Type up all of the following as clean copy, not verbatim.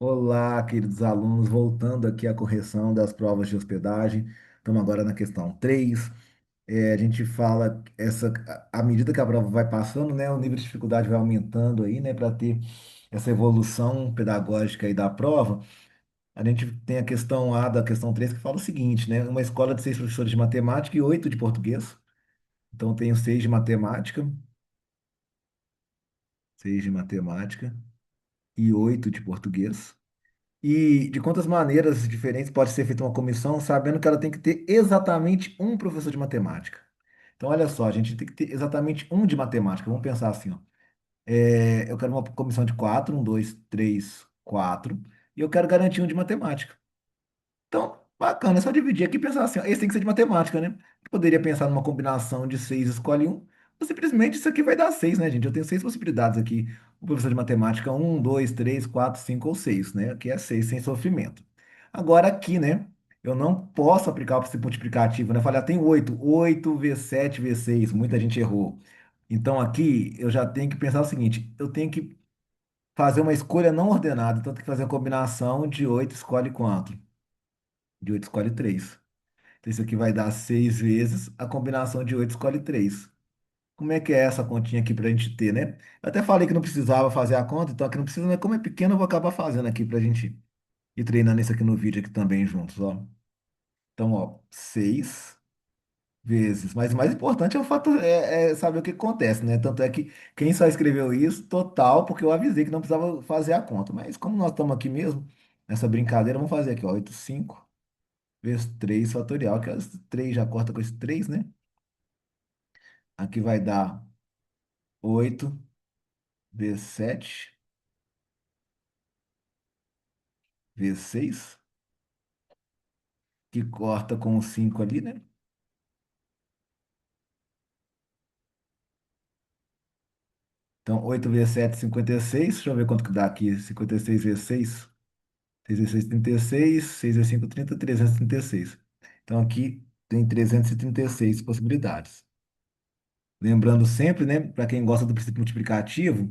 Olá, queridos alunos, voltando aqui à correção das provas de hospedagem. Estamos agora na questão 3. A gente fala à medida que a prova vai passando, né, o nível de dificuldade vai aumentando aí, né, para ter essa evolução pedagógica aí da prova. A gente tem a questão A da questão 3 que fala o seguinte, né, uma escola de 6 professores de matemática e 8 de português. Então, eu tenho 6 de matemática e 8 de português. E de quantas maneiras diferentes pode ser feita uma comissão, sabendo que ela tem que ter exatamente um professor de matemática. Então, olha só, a gente tem que ter exatamente um de matemática. Vamos pensar assim, ó. Eu quero uma comissão de quatro, um, dois, três, quatro, e eu quero garantir um de matemática. Então, bacana, é só dividir aqui e pensar assim, ó, esse tem que ser de matemática, né? Eu poderia pensar numa combinação de seis, escolhe um, ou simplesmente isso aqui vai dar seis, né, gente? Eu tenho seis possibilidades aqui. O professor de matemática, um, dois, três, quatro, cinco ou seis, né? Aqui é seis sem sofrimento. Agora aqui, né? Eu não posso aplicar o princípio multiplicativo, né? Eu falei, tem oito, oito vezes sete vezes seis, muita gente errou. Então aqui eu já tenho que pensar o seguinte, eu tenho que fazer uma escolha não ordenada, então eu tenho que fazer a combinação de oito, escolhe quanto? De 8 escolhe 3. Então, isso aqui vai dar 6 vezes a combinação de 8 escolhe 3. Como é que é essa continha aqui para a gente ter, né? Eu até falei que não precisava fazer a conta, então aqui não precisa, mas como é pequeno, eu vou acabar fazendo aqui para a gente ir treinando isso aqui no vídeo aqui também juntos, ó. Então, ó, 6 vezes. Mas o mais importante é o fato, é saber o que acontece, né? Tanto é que quem só escreveu isso, total, porque eu avisei que não precisava fazer a conta. Mas como nós estamos aqui mesmo, nessa brincadeira, vamos fazer aqui, ó, 8, 5 vezes 3 fatorial, que é 3 já corta com esse 3, né? Aqui vai dar 8 vezes 7 vezes 6 que corta com o 5 ali, né? Então, 8 vezes 7, 56. Deixa eu ver quanto que dá aqui. 56 vezes 6. 6 vezes 6, 36. 6 vezes 5, 30. 336. Então, aqui tem 336 possibilidades. Lembrando sempre, né, para quem gosta do princípio multiplicativo,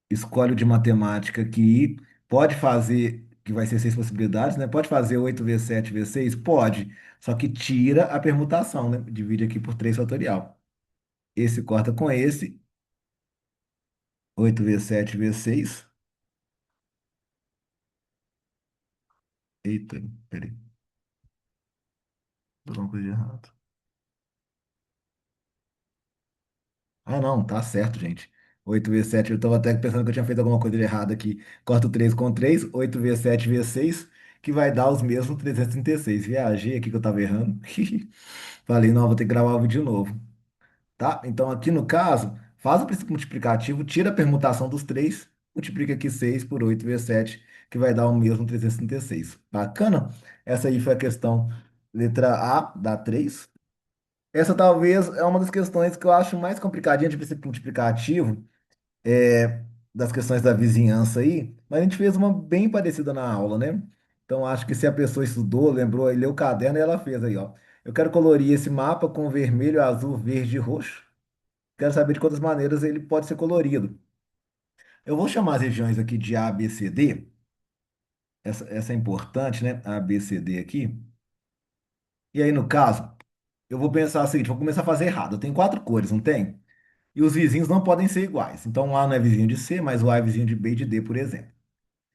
escolhe o de matemática que pode fazer, que vai ser seis possibilidades, né? Pode fazer 8 vezes 7 vezes 6? Pode. Só que tira a permutação, né? Divide aqui por 3 fatorial. Esse corta com esse. 8 vezes 7 vezes 6. Eita, peraí. Tô falando coisa de errado. Ah, não, tá certo, gente. 8 vezes 7, eu tava até pensando que eu tinha feito alguma coisa de errado aqui. Corta o 3 com 3, 8 vezes 7 vezes 6, que vai dar os mesmos 336. Viajei aqui que eu tava errando. Falei, não, vou ter que gravar o vídeo de novo. Tá? Então, aqui no caso, faz o princípio multiplicativo, tira a permutação dos três, multiplica aqui 6 por 8 vezes 7, que vai dar o mesmo 336. Bacana? Essa aí foi a questão letra A, da 3. Essa talvez é uma das questões que eu acho mais complicadinha de princípio multiplicativo, das questões da vizinhança aí, mas a gente fez uma bem parecida na aula, né? Então, acho que se a pessoa estudou, lembrou, aí leu o caderno e ela fez aí, ó. Eu quero colorir esse mapa com vermelho, azul, verde e roxo. Quero saber de quantas maneiras ele pode ser colorido. Eu vou chamar as regiões aqui de A, B, C, D. Essa é importante, né? A, B, C, D aqui. E aí, no caso, eu vou pensar o seguinte: vou começar a fazer errado. Eu tenho quatro cores, não tem? E os vizinhos não podem ser iguais. Então, o A não é vizinho de C, mas o A é vizinho de B e de D, por exemplo.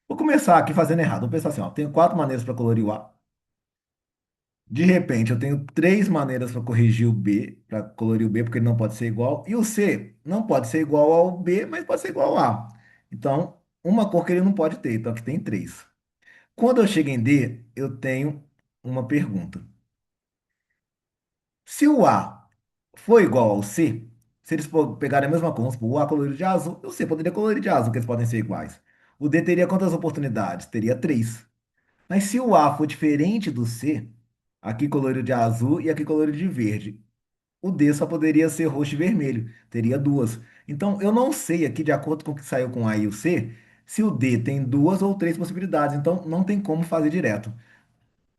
Vou começar aqui fazendo errado. Vou pensar assim: ó, tenho quatro maneiras para colorir o A. De repente, eu tenho três maneiras para corrigir o B, para colorir o B, porque ele não pode ser igual. E o C não pode ser igual ao B, mas pode ser igual ao A. Então, uma cor que ele não pode ter. Então, aqui tem três. Quando eu chego em D, eu tenho uma pergunta. Se o A for igual ao C, se eles pegarem a mesma cor, vamos supor, o A colorido de azul, o C poderia colorir de azul, que eles podem ser iguais. O D teria quantas oportunidades? Teria três. Mas se o A for diferente do C, aqui colorido de azul e aqui colorido de verde, o D só poderia ser roxo e vermelho, teria duas. Então, eu não sei aqui, de acordo com o que saiu com A e o C, se o D tem duas ou três possibilidades. Então, não tem como fazer direto.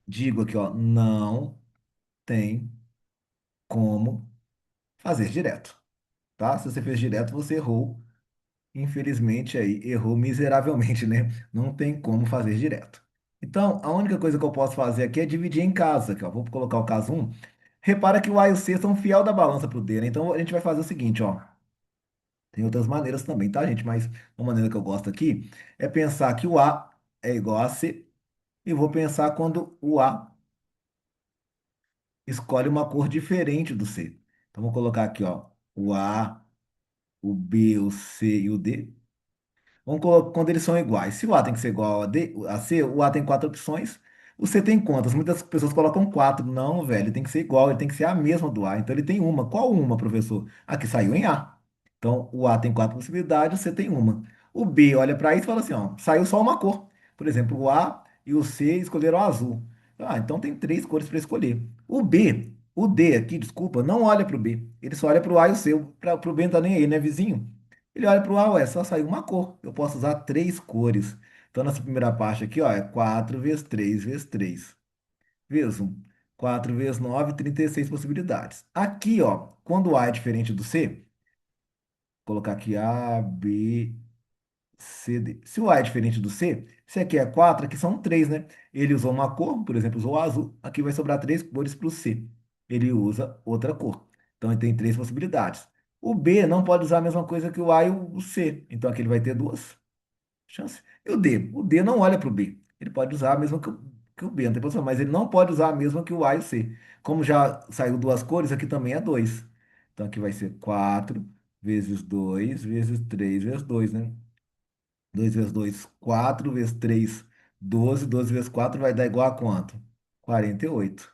Digo aqui, ó, não tem como fazer direto, tá? Se você fez direto, você errou Infelizmente aí errou miseravelmente, né? Não tem como fazer direto. Então, a única coisa que eu posso fazer aqui é dividir em casa, aqui, ó. Vou colocar o caso um. Repara que o A e o C são fiel da balança para o D, né? Então a gente vai fazer o seguinte, ó. Tem outras maneiras também, tá, gente? Mas uma maneira que eu gosto aqui é pensar que o A é igual a C e vou pensar quando o A escolhe uma cor diferente do C. Então vou colocar aqui, ó, o A, o B, o C e o D. Vamos colocar quando eles são iguais. Se o A tem que ser igual a C, o A tem quatro opções. O C tem quantas? Muitas pessoas colocam quatro. Não, velho, ele tem que ser igual, ele tem que ser a mesma do A. Então ele tem uma. Qual uma, professor? A que saiu em A. Então o A tem quatro possibilidades, o C tem uma. O B olha para isso e fala assim: ó, saiu só uma cor. Por exemplo, o A e o C escolheram azul. Ah, então tem três cores para escolher. O D aqui, desculpa, não olha para o B. Ele só olha para o A e o C. Para o B não tá nem aí, né, vizinho? Ele olha para o A, ué, só saiu uma cor. Eu posso usar três cores. Então, nessa primeira parte aqui, ó, é 4 vezes 3 vezes 3 vezes 1. 4 vezes 9, 36 possibilidades. Aqui, ó, quando o A é diferente do C, vou colocar aqui A, B, C, D. Se o A é diferente do C, se aqui é 4, aqui são 3, né? Ele usou uma cor, por exemplo, usou o azul. Aqui vai sobrar três cores para o C. Ele usa outra cor. Então, ele tem três possibilidades. O B não pode usar a mesma coisa que o A e o C. Então, aqui ele vai ter duas chance. E o D? O D não olha para o B. Ele pode usar a mesma que o B, não tem problema, mas ele não pode usar a mesma que o A e o C. Como já saiu duas cores, aqui também é 2. Então aqui vai ser 4 vezes 2 vezes 3 vezes 2, né? 2 vezes 2, 4 vezes 3, 12. 12 vezes 4 vai dar igual a quanto? 48.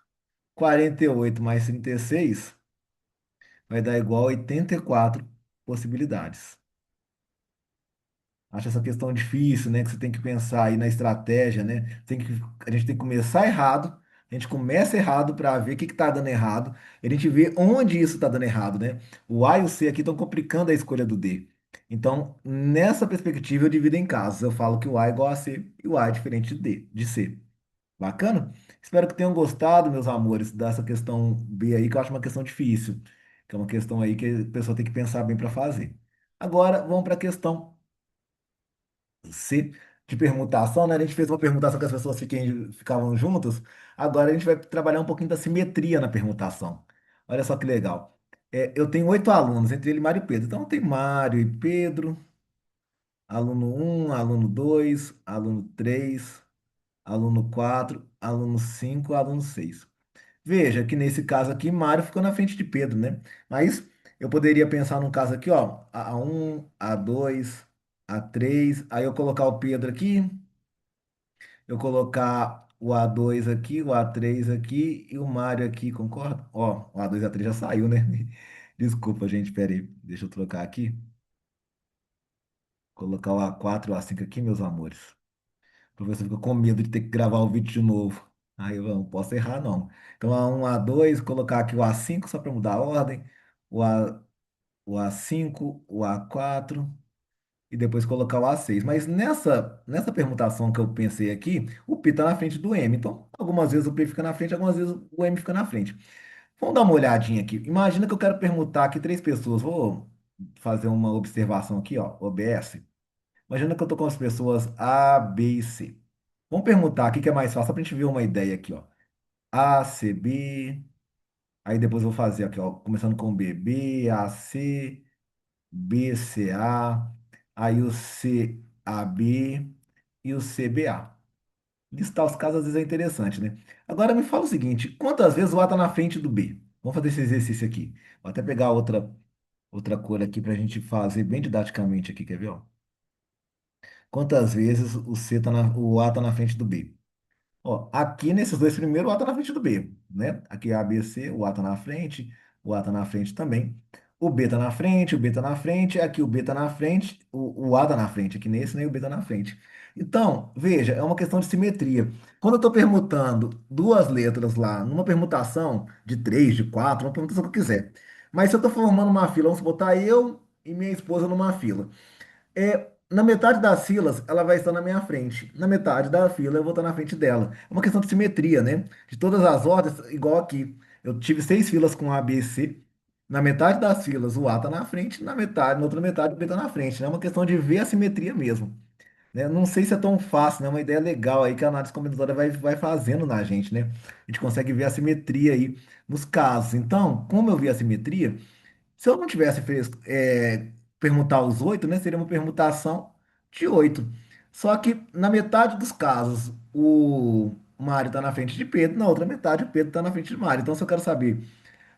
48 mais 36 vai dar igual a 84 possibilidades. Acho essa questão difícil, né? Que você tem que pensar aí na estratégia, né? A gente tem que começar errado, a gente começa errado para ver o que está dando errado, e a gente vê onde isso está dando errado, né? O A e o C aqui estão complicando a escolha do D. Então, nessa perspectiva, eu divido em casos. Eu falo que o A é igual a C e o A é diferente de D, de C. Bacana? Espero que tenham gostado, meus amores, dessa questão B aí, que eu acho uma questão difícil, que é uma questão aí que a pessoa tem que pensar bem para fazer. Agora, vamos para a questão C de permutação, né? A gente fez uma permutação que as pessoas ficavam juntas. Agora a gente vai trabalhar um pouquinho da simetria na permutação. Olha só que legal. É, eu tenho 8 alunos, entre ele, Mário e Pedro. Então tem Mário e Pedro, aluno um, aluno 2, aluno 3, aluno 4, aluno 5, aluno 6. Veja que nesse caso aqui, Mário ficou na frente de Pedro, né? Mas eu poderia pensar num caso aqui, ó, A1, A2, A3, aí eu colocar o Pedro aqui, eu colocar o A2 aqui, o A3 aqui e o Mário aqui, concorda? Ó, o A2 e A3 já saiu, né? Desculpa, gente, pera aí. Deixa eu trocar aqui. Colocar o A4 e o A5 aqui, meus amores. O professor fica com medo de ter que gravar o vídeo de novo. Aí eu não posso errar, não. Então, A1, A2, colocar aqui o A5 só para mudar a ordem. O, A, o A5, o A4 e depois colocar o A6. Mas nessa permutação que eu pensei aqui, o P está na frente do M. Então, algumas vezes o P fica na frente, algumas vezes o M fica na frente. Vamos dar uma olhadinha aqui. Imagina que eu quero permutar aqui três pessoas. Vou fazer uma observação aqui, ó, OBS. Imagina que eu estou com as pessoas A, B e C. Vamos permutar aqui que é mais fácil para a gente ver uma ideia aqui, ó. A, C, B. Aí depois eu vou fazer aqui, ó, começando com B, B, A, C. BCA, aí o CAB e o CBA. Listar os casos às vezes é interessante, né? Agora me fala o seguinte: quantas vezes o A está na frente do B? Vamos fazer esse exercício aqui. Vou até pegar outra cor aqui para a gente fazer bem didaticamente aqui, quer ver? Ó? Quantas vezes o A está na frente do B? Ó, aqui nesses dois primeiros, o A está na frente do B, né? Aqui é A, B, C, o A está na frente, o A está na frente também. O B está na frente, o B está na frente, aqui o B está na frente, o A está na frente, aqui nesse, né? O B está na frente. Então, veja, é uma questão de simetria. Quando eu estou permutando duas letras lá, numa permutação de três, de quatro, uma permutação que eu quiser. Mas se eu estou formando uma fila, vamos botar eu e minha esposa numa fila. Na metade das filas, ela vai estar na minha frente. Na metade da fila, eu vou estar na frente dela. É uma questão de simetria, né? De todas as ordens, igual aqui. Eu tive 6 filas com A, B, C. Na metade das filas o A está na frente, na outra metade o B está na frente, né? É uma questão de ver a simetria mesmo, né? Não sei se é tão fácil, né? É uma ideia legal aí que a análise combinatória vai fazendo na gente, né? A gente consegue ver a simetria aí nos casos. Então, como eu vi a simetria, se eu não tivesse fez, permutar os oito, né? Seria uma permutação de oito. Só que na metade dos casos, o Mário está na frente de Pedro, na outra metade, o Pedro está na frente de Mário. Então, se eu quero saber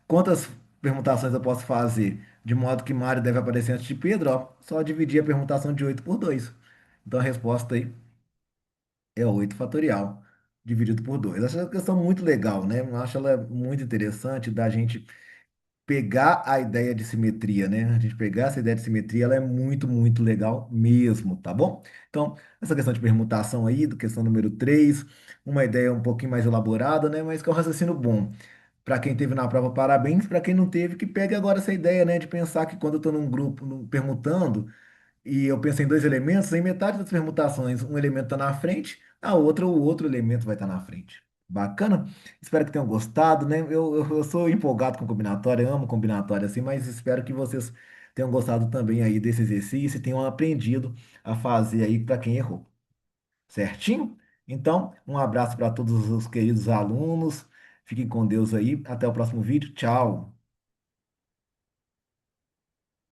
quantas permutações eu posso fazer de modo que Mário deve aparecer antes de Pedro, ó, só dividir a permutação de 8 por 2. Então, a resposta aí é 8 fatorial dividido por 2. Essa é uma questão muito legal, né? Eu acho ela muito interessante da gente pegar a ideia de simetria, né? A gente pegar essa ideia de simetria, ela é muito, muito legal mesmo, tá bom? Então, essa questão de permutação aí, do questão número 3, uma ideia um pouquinho mais elaborada, né? Mas que é um raciocínio bom. Para quem teve na prova, parabéns. Para quem não teve, que pegue agora essa ideia, né? De pensar que quando eu estou num grupo permutando, e eu penso em dois elementos, em metade das permutações, um elemento está na frente, a outra, o outro elemento vai estar na frente. Bacana? Espero que tenham gostado, né? Eu sou empolgado com combinatória, amo combinatória assim, mas espero que vocês tenham gostado também aí desse exercício e tenham aprendido a fazer aí para quem errou. Certinho? Então, um abraço para todos os queridos alunos. Fiquem com Deus aí. Até o próximo vídeo. Tchau.